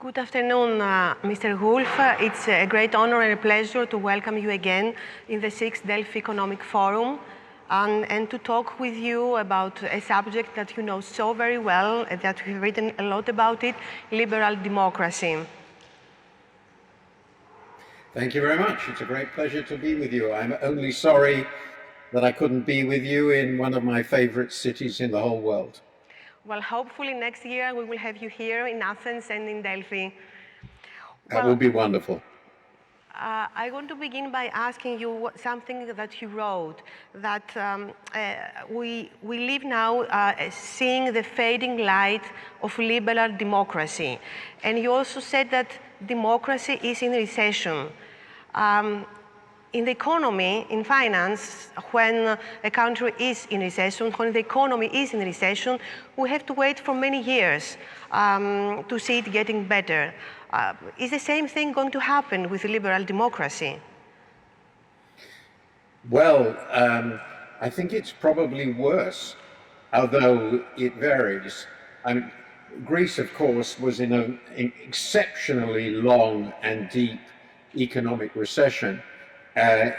Good afternoon, Mr. Wolf. It's a great honor and a pleasure to welcome you again in the 6th Delphi Economic Forum and to talk with you about a subject that you know so very well, that we've written a lot about it, liberal democracy. Thank you very much. It's a great pleasure to be with you. I'm only sorry that I couldn't be with you in one of my favorite cities in the whole world. Well, hopefully next year we will have you here in Athens and in Delphi. That will be wonderful. I want to begin by asking you something that you wrote, that we live now seeing the fading light of liberal democracy. And you also said that democracy is in recession. In the economy, in finance, when a country is in recession, when the economy is in recession, we have to wait for many years to see it getting better. Is the same thing going to happen with liberal democracy? Well, I think it's probably worse, although it varies. Greece, of course, was in an exceptionally long and deep economic recession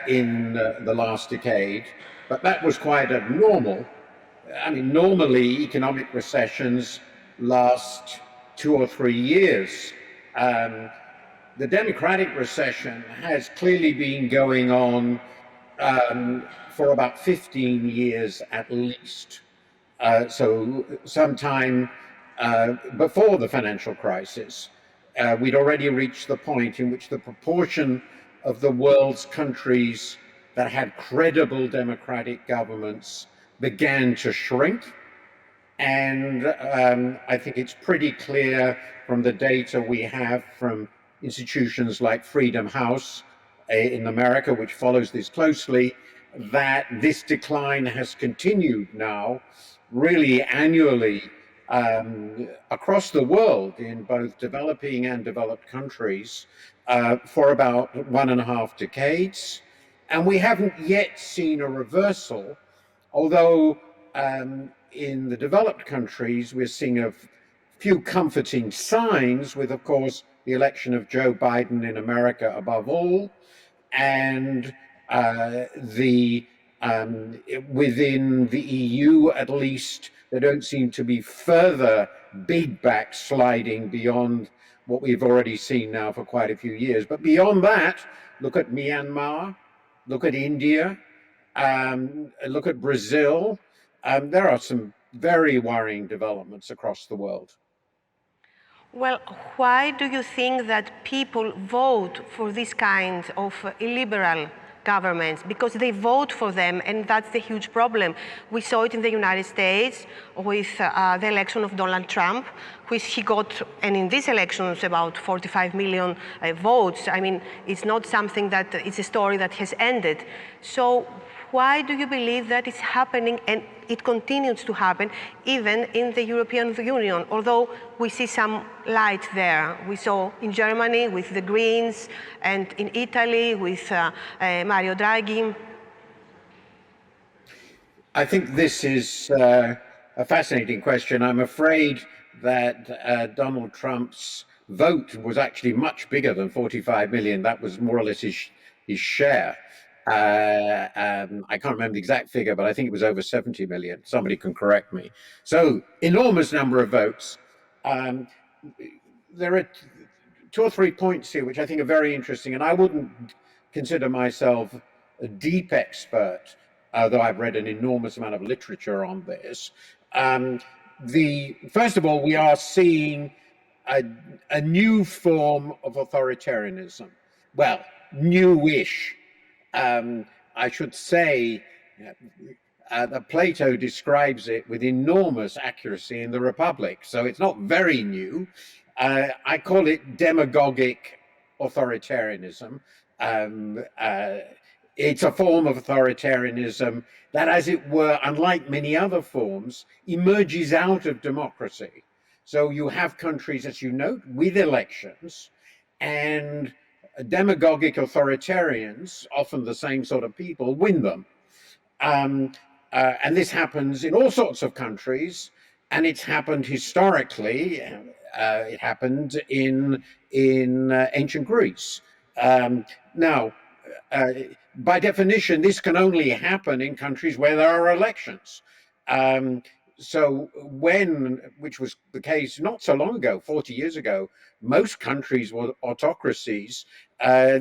in the last decade, but that was quite abnormal. Normally economic recessions last 2 or 3 years. The democratic recession has clearly been going on for about 15 years at least. So sometime before the financial crisis, we'd already reached the point in which the proportion of the world's countries that had credible democratic governments began to shrink. And I think it's pretty clear from the data we have from institutions like Freedom House in America, which follows this closely, that this decline has continued now really annually across the world in both developing and developed countries for about 1.5 decades. And we haven't yet seen a reversal, although in the developed countries we're seeing a few comforting signs with, of course, the election of Joe Biden in America above all, and within the EU at least, there don't seem to be further big backsliding beyond what we've already seen now for quite a few years. But beyond that, look at Myanmar, look at India, look at Brazil. There are some very worrying developments across the world. Well, why do you think that people vote for this kind of illiberal governments? Because they vote for them, and that's the huge problem. We saw it in the United States with the election of Donald Trump, which he got, and in these elections, about 45 million votes. I mean, it's not something that, it's a story that has ended. So why do you believe that it's happening, and it continues to happen even in the European Union, although we see some light there? We saw in Germany with the Greens and in Italy with Mario Draghi. I think this is a fascinating question. I'm afraid that Donald Trump's vote was actually much bigger than 45 million. That was more or less his share. I can't remember the exact figure, but I think it was over 70 million. Somebody can correct me. So enormous number of votes. There are 2 or 3 points here which I think are very interesting, and I wouldn't consider myself a deep expert, though I've read an enormous amount of literature on this. First of all, we are seeing a new form of authoritarianism. Well, newish. I should say that Plato describes it with enormous accuracy in the Republic, so it's not very new. I call it demagogic authoritarianism. It's a form of authoritarianism that, as it were, unlike many other forms, emerges out of democracy. So you have countries, as you note, with elections, and demagogic authoritarians, often the same sort of people, win them. And this happens in all sorts of countries, and it's happened historically It happened in ancient Greece. Now, uh, by definition, this can only happen in countries where there are elections. Um, so which was the case not so long ago, 40 years ago, most countries were autocracies.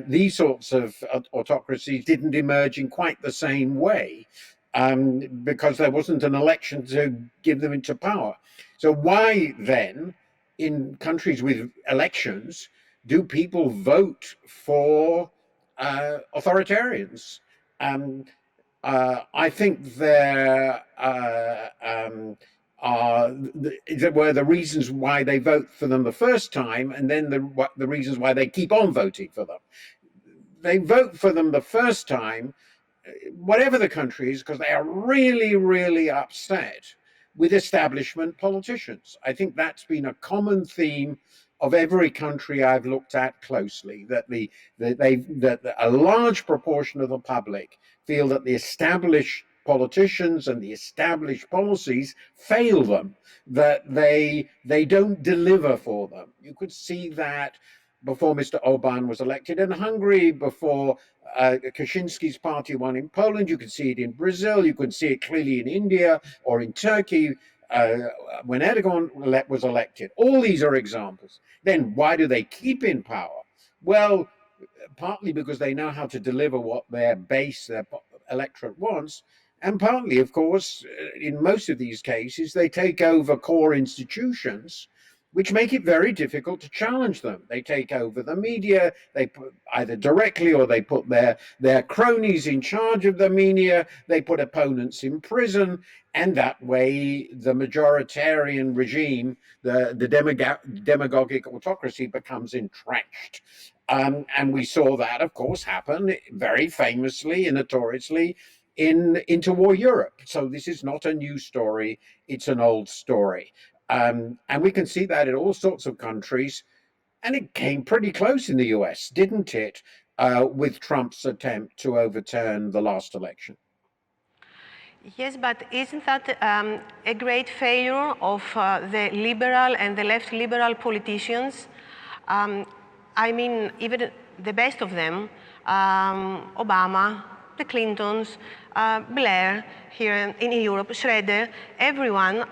These sorts of autocracies didn't emerge in quite the same way, because there wasn't an election to give them into power. So why then, in countries with elections, do people vote for authoritarians? Um, I think there were the reasons why they vote for them the first time, and then the reasons why they keep on voting for them. They vote for them the first time, whatever the country is, because they are really, really upset with establishment politicians. I think that's been a common theme of every country I've looked at closely, that a large proportion of the public feel that the established politicians and the established policies fail them, that they don't deliver for them. You could see that before Mr. Orban was elected in Hungary, before Kaczynski's party won in Poland. You could see it in Brazil. You could see it clearly in India or in Turkey when Erdogan was elected. All these are examples. Then why do they keep in power? Well, partly because they know how to deliver what their base, their electorate wants, and partly, of course, in most of these cases, they take over core institutions which make it very difficult to challenge them. They take over the media, they put either directly, or they put their cronies in charge of the media, they put opponents in prison, and that way the majoritarian regime, the demagogic autocracy, becomes entrenched. And we saw that, of course, happen very famously and notoriously in interwar Europe. So this is not a new story, it's an old story. And we can see that in all sorts of countries. And it came pretty close in the US, didn't it, with Trump's attempt to overturn the last election? Yes, but isn't that a great failure of the liberal and the left liberal politicians? I mean, even the best of them, Obama, the Clintons, Blair here in Europe, Schroeder, everyone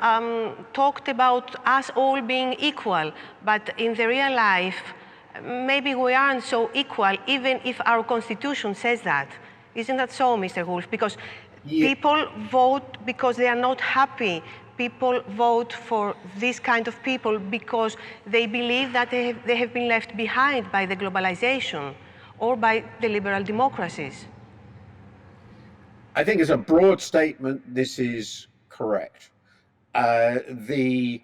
talked about us all being equal, but in the real life, maybe we aren't so equal, even if our constitution says that. Isn't that so, Mr. Wolf? Because people vote because they are not happy. People vote for this kind of people because they believe that they have been left behind by the globalization or by the liberal democracies. I think as a broad statement, this is correct. And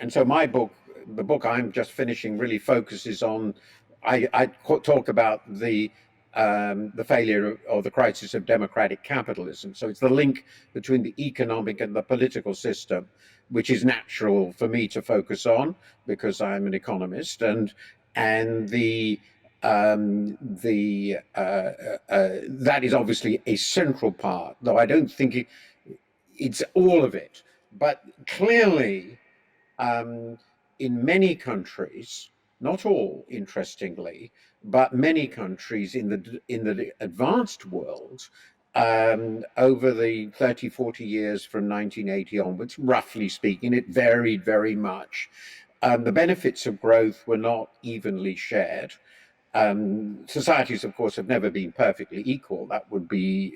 so my book, the book I'm just finishing, really focuses on. I talk about the failure or the crisis of democratic capitalism. So it's the link between the economic and the political system, which is natural for me to focus on because I'm an economist, and that is obviously a central part, though I don't think it's all of it. But clearly, in many countries, not all, interestingly, but many countries in the advanced world, over the 30, 40 years from 1980 onwards, roughly speaking, it varied very much. The benefits of growth were not evenly shared. Societies, of course, have never been perfectly equal. That would be,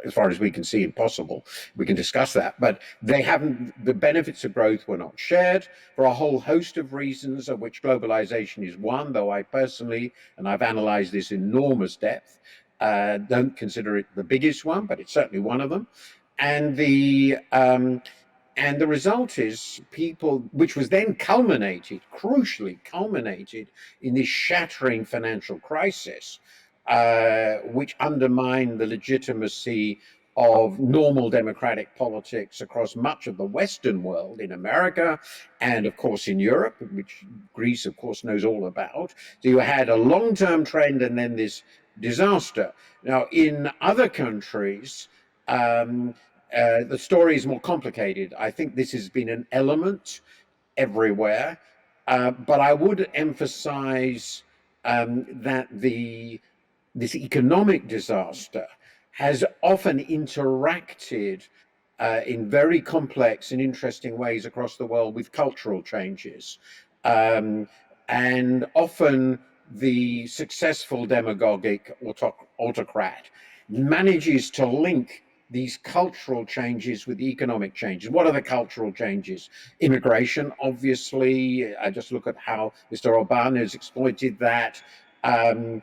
as far as we can see, impossible. We can discuss that, but they haven't. The benefits of growth were not shared for a whole host of reasons, of which globalization is one. Though I personally, and I've analysed this in enormous depth, don't consider it the biggest one, but it's certainly one of them. And the result is people, which was then crucially culminated in this shattering financial crisis, which undermined the legitimacy of normal democratic politics across much of the Western world, in America and, of course, in Europe, which Greece, of course, knows all about. So you had a long-term trend and then this disaster. Now, in other countries, the story is more complicated. I think this has been an element everywhere. But I would emphasize that this economic disaster has often interacted in very complex and interesting ways across the world with cultural changes. Um, and often the successful demagogic autocrat manages to link these cultural changes with the economic changes. What are the cultural changes? Immigration, obviously. I just look at how Mr. Orbán has exploited that. Um,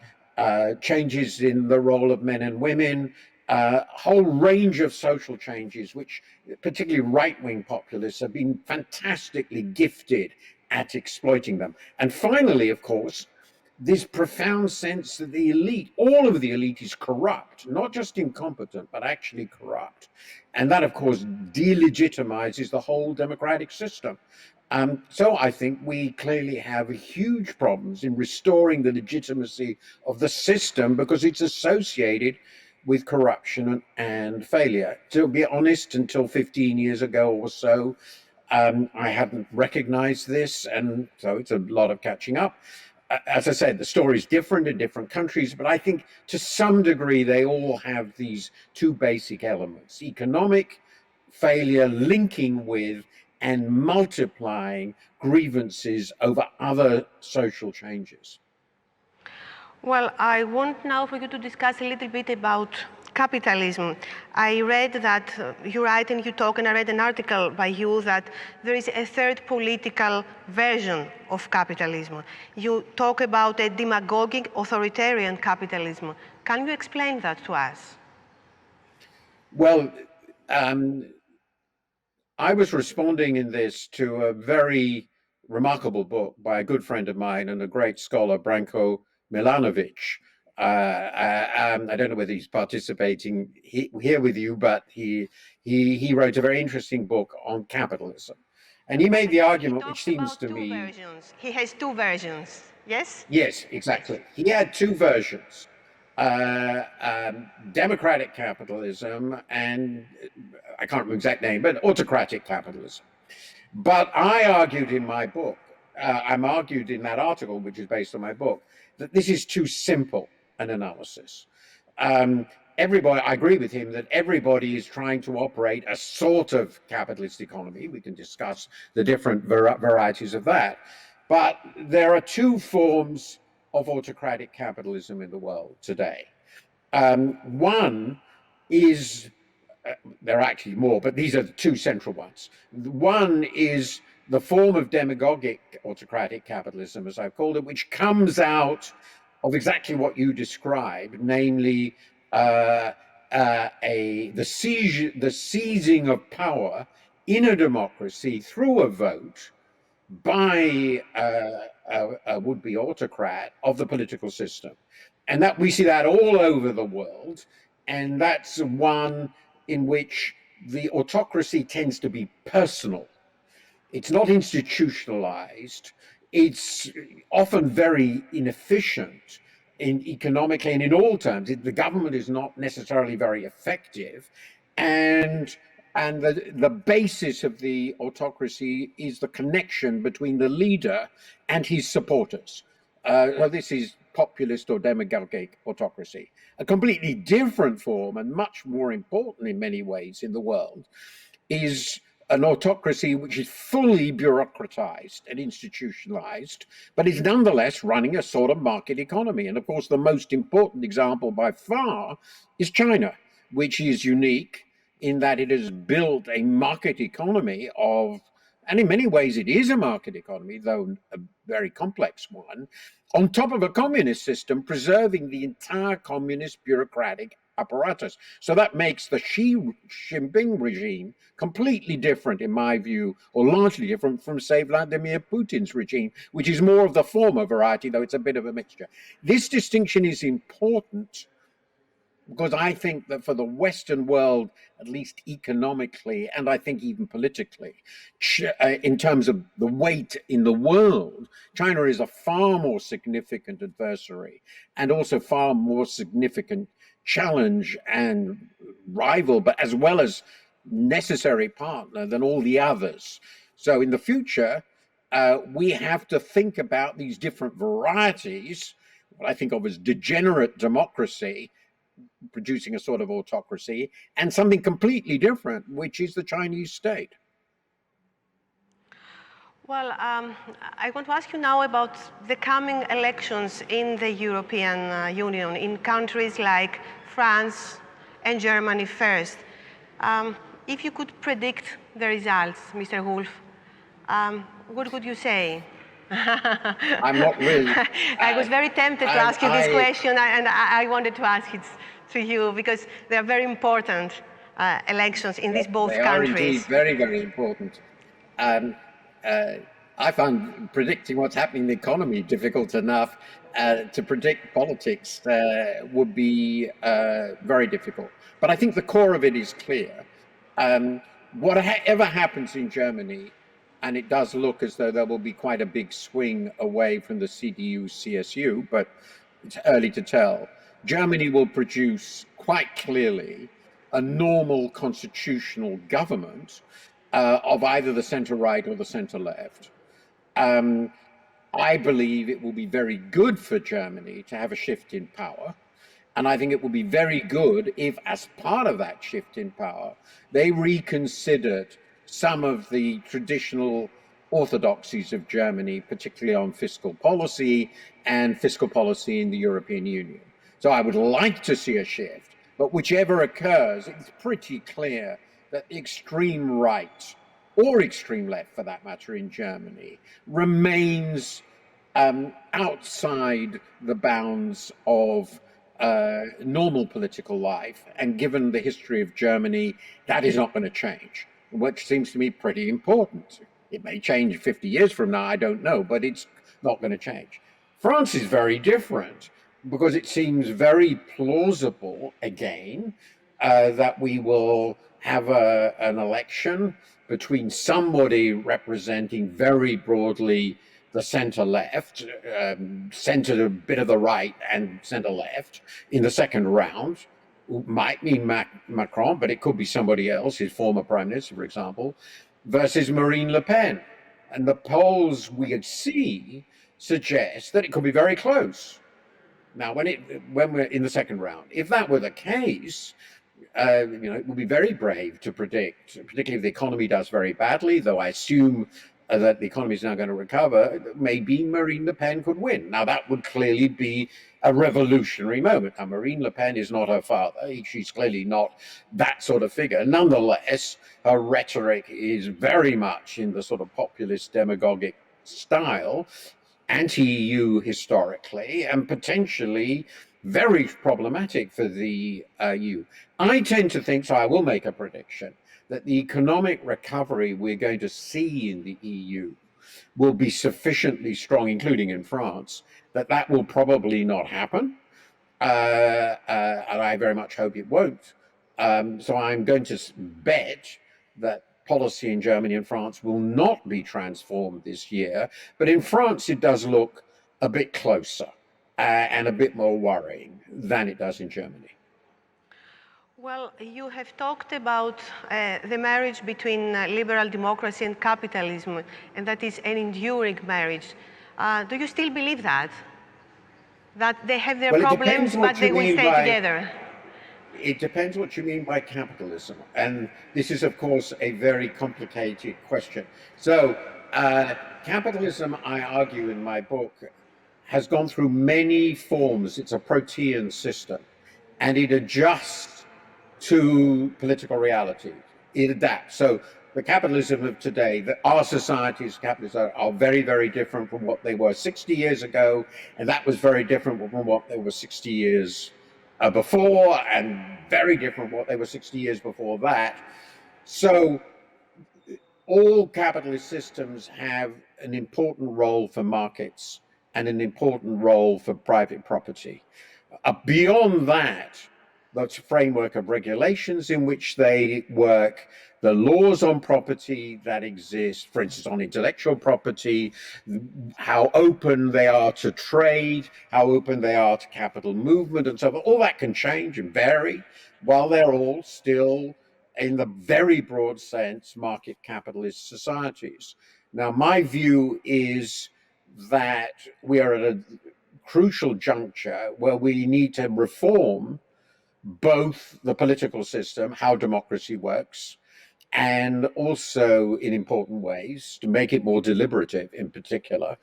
Changes in the role of men and women, a whole range of social changes, which particularly right-wing populists have been fantastically gifted at exploiting them. And finally, of course, this profound sense that the elite, all of the elite is corrupt, not just incompetent, but actually corrupt. And that, of course, delegitimizes the whole democratic system. So I think we clearly have huge problems in restoring the legitimacy of the system because it's associated with corruption and failure. To be honest, until 15 years ago or so, I hadn't recognized this, and so it's a lot of catching up. As I said, the story is different in different countries, but I think to some degree they all have these two basic elements: economic failure linking with and multiplying grievances over other social changes. Well, I want now for you to discuss a little bit about capitalism. I read that you write and you talk, and I read an article by you that there is a third political version of capitalism. You talk about a demagogic authoritarian capitalism. Can you explain that to us? Well, I was responding in this to a very remarkable book by a good friend of mine and a great scholar, Branko Milanovic. I don't know whether he's participating here with you, but he wrote a very interesting book on capitalism, and he made the argument, which seems to me, versions. He has two versions. Yes. Yes, exactly. He had two versions. Democratic capitalism and I can't remember the exact name, but autocratic capitalism. But I argued in my book, I'm argued in that article, which is based on my book, that this is too simple an analysis. Everybody, I agree with him that everybody is trying to operate a sort of capitalist economy. We can discuss the different varieties of that. But there are two forms of autocratic capitalism in the world today. One is, there are actually more, but these are the two central ones. One is the form of demagogic autocratic capitalism, as I've called it, which comes out of exactly what you described, namely the seizing of power in a democracy through a vote by a would-be autocrat of the political system. And that we see that all over the world. And that's one in which the autocracy tends to be personal. It's not institutionalized. It's often very inefficient economically and in all terms. The government is not necessarily very effective. And the basis of the autocracy is the connection between the leader and his supporters. So this is populist or demagogic autocracy. A completely different form and much more important in many ways in the world is an autocracy which is fully bureaucratized and institutionalized, but is nonetheless running a sort of market economy. And of course, the most important example by far is China, which is unique in that it has built a market economy of, and in many ways it is a market economy, though a very complex one, on top of a communist system, preserving the entire communist bureaucratic apparatus. So that makes the Xi Jinping regime completely different, in my view, or largely different from, say, Vladimir Putin's regime, which is more of the former variety, though it's a bit of a mixture. This distinction is important because I think that for the Western world, at least economically, and I think even politically, in terms of the weight in the world, China is a far more significant adversary and also far more significant challenge and rival, but as well as necessary partner than all the others. So in the future, we have to think about these different varieties, what I think of as degenerate democracy, producing a sort of autocracy, and something completely different, which is the Chinese state. Well, I want to ask you now about the coming elections in the European Union, in countries like France and Germany first. If you could predict the results, Mr. Wolf, what would you say? I'm not really. I was very tempted to ask you this question, and I wanted to ask it to you because they are very important elections in these both countries. They are indeed very, very important. I find predicting what's happening in the economy difficult enough. To predict politics would be very difficult. But I think the core of it is clear. Whatever happens in Germany, and it does look as though there will be quite a big swing away from the CDU-CSU, but it's early to tell. Germany will produce quite clearly a normal constitutional government of either the center-right or the center-left. I believe it will be very good for Germany to have a shift in power. And I think it will be very good if, as part of that shift in power, they reconsidered some of the traditional orthodoxies of Germany, particularly on fiscal policy and fiscal policy in the European Union. So I would like to see a shift, but whichever occurs, it's pretty clear that the extreme right, or extreme left for that matter, in Germany, remains outside the bounds of normal political life. And given the history of Germany, that is not going to change, which seems to me pretty important. It may change 50 years from now, I don't know, but it's not going to change. France is very different because it seems very plausible, again, that we will have an election between somebody representing very broadly the center-left, center a bit of the right and center-left in the second round. Might mean Macron, but it could be somebody else, his former prime minister, for example, versus Marine Le Pen. And the polls we see suggest that it could be very close. Now, when we're in the second round, if that were the case, it would be very brave to predict, particularly if the economy does very badly, though I assume that the economy is now going to recover, maybe Marine Le Pen could win. Now, that would clearly be a revolutionary moment. Now, Marine Le Pen is not her father. She's clearly not that sort of figure. Nonetheless, her rhetoric is very much in the sort of populist demagogic style, anti-EU historically, and potentially very problematic for the EU. I tend to think, so I will make a prediction, that the economic recovery we're going to see in the EU will be sufficiently strong, including in France, that will probably not happen. And I very much hope it won't. So I'm going to bet that policy in Germany and France will not be transformed this year. But in France, it does look a bit closer and a bit more worrying than it does in Germany. Well, you have talked about the marriage between liberal democracy and capitalism, and that is an enduring marriage. Do you still believe that? That they have their problems, but they will stay together? It depends what you mean by capitalism. And this is, of course, a very complicated question. So, capitalism, I argue in my book, has gone through many forms. It's a protean system, and it adjusts to political reality. It adapts. So the capitalism of today, our society's capitalism are very, very different from what they were 60 years ago, and that was very different from what they were 60 years before, and very different from what they were 60 years before that. So all capitalist systems have an important role for markets and an important role for private property. Beyond that, the framework of regulations in which they work, the laws on property that exist, for instance, on intellectual property, how open they are to trade, how open they are to capital movement and so forth, all that can change and vary while they're all still, in the very broad sense, market capitalist societies. Now, my view is that we are at a crucial juncture where we need to reform both the political system, how democracy works, and also in important ways to make it more deliberative in particular,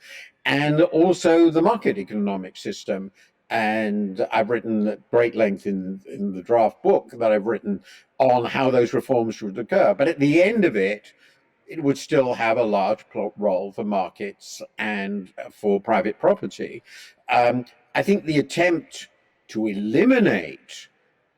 and also the market economic system. And I've written at great length in the draft book that I've written on how those reforms should occur. But at the end of it, it would still have a large role for markets and for private property. I think the attempt to eliminate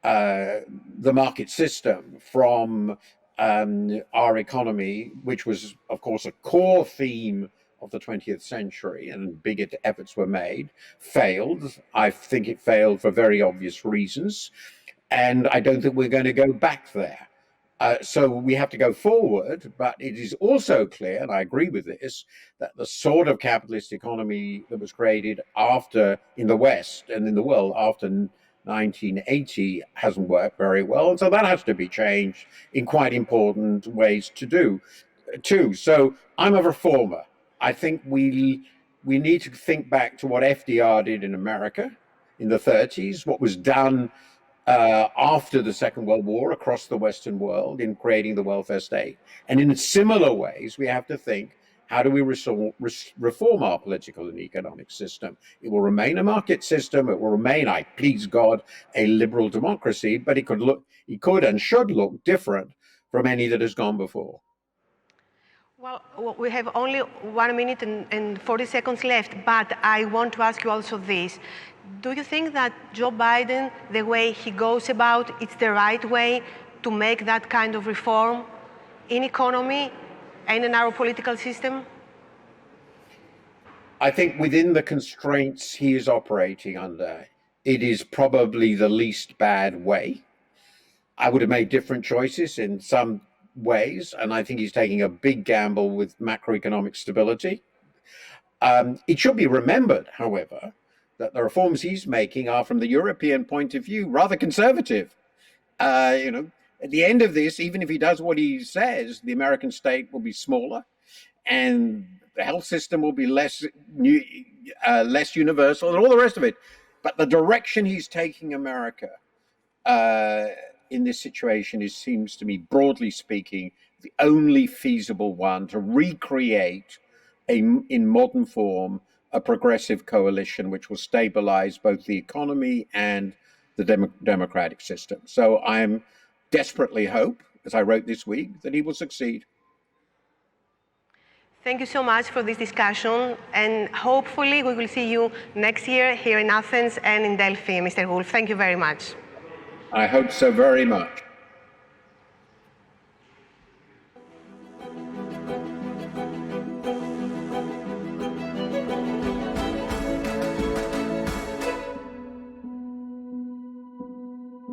the market system from our economy, which was, of course, a core theme of the 20th century, and big efforts were made, failed. I think it failed for very obvious reasons, and I don't think we're going to go back there. So we have to go forward, but it is also clear, and I agree with this, that the sort of capitalist economy that was created after, in the West and in the world after 1980 hasn't worked very well. And so that has to be changed in quite important ways to do too. So I'm a reformer. I think we need to think back to what FDR did in America in the 30s, what was done after the Second World War across the Western world in creating the welfare state. And in similar ways, we have to think, how do we reform our political and economic system? It will remain a market system. It will remain, I please God, a liberal democracy, but it could and should look different from any that has gone before. Well, we have only 1 minute and 40 seconds left, but I want to ask you also this. Do you think that Joe Biden, the way he goes about, it's the right way to make that kind of reform in economy and in our political system? I think within the constraints he is operating under, it is probably the least bad way. I would have made different choices in some ways, and I think he's taking a big gamble with macroeconomic stability. It should be remembered, however, that the reforms he's making are, from the European point of view, rather conservative. At the end of this, even if he does what he says, the American state will be smaller, and the health system will be less universal, and all the rest of it. But the direction he's taking America in this situation seems to me, broadly speaking, the only feasible one to recreate in modern form a progressive coalition which will stabilize both the economy and the democratic system. So I'm desperately hope, as I wrote this week, that he will succeed. Thank you so much for this discussion, and hopefully we will see you next year here in Athens and in Delphi, Mr. Wolf. Thank you very much. I hope so very much.